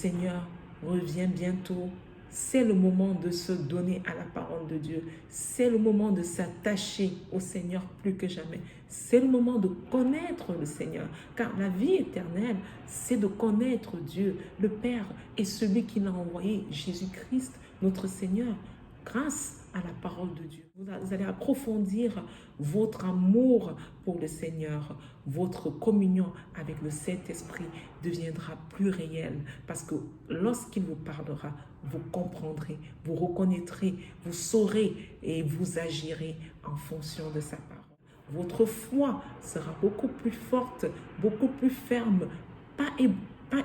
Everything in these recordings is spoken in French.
Seigneur revient bientôt. C'est le moment de se donner à la parole de Dieu. C'est le moment de s'attacher au Seigneur plus que jamais. C'est le moment de connaître le Seigneur. Car la vie éternelle, c'est de connaître Dieu, le Père et celui qui l'a envoyé, Jésus-Christ, notre Seigneur, grâce à la parole de Dieu. Vous allez approfondir votre amour pour le Seigneur. Votre communion avec le Saint-Esprit deviendra plus réelle parce que lorsqu'il vous parlera, vous comprendrez, vous reconnaîtrez, vous saurez et vous agirez en fonction de sa parole. Votre foi sera beaucoup plus forte, beaucoup plus ferme, pas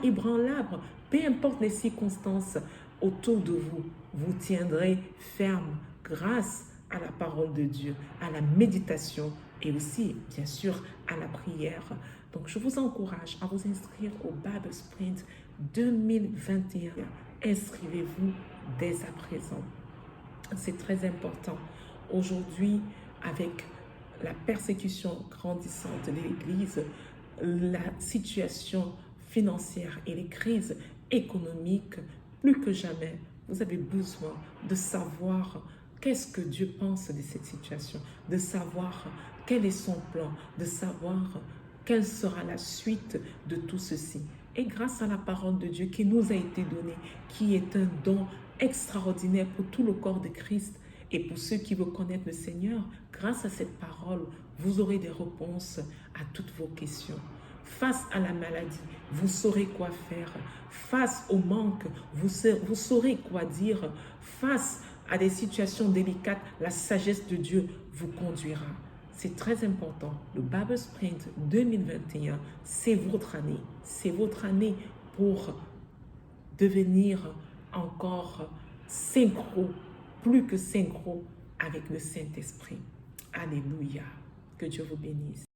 ébranlable, peu importe les circonstances autour de vous, vous tiendrez ferme grâce à la parole de Dieu, à la méditation et aussi, bien sûr, à la prière. Donc, je vous encourage à vous inscrire au Bible Sprint 2021. Inscrivez-vous dès à présent. C'est très important. Aujourd'hui, avec la persécution grandissante de l'Église, la situation financière et les crises économiques, plus que jamais, vous avez besoin de savoir qu'est-ce que Dieu pense de cette situation, de savoir quel est son plan, de savoir quelle sera la suite de tout ceci. Et grâce à la parole de Dieu qui nous a été donnée, qui est un don extraordinaire pour tout le corps de Christ et pour ceux qui veulent connaître le Seigneur, grâce à cette parole, vous aurez des réponses à toutes vos questions. Face à la maladie, vous saurez quoi faire. Face au manque, vous saurez quoi dire. Face à des situations délicates, la sagesse de Dieu vous conduira. C'est très important. Le Bible Sprint 2021, c'est votre année. C'est votre année pour devenir encore synchro, plus que synchro avec le Saint-Esprit. Alléluia. Que Dieu vous bénisse.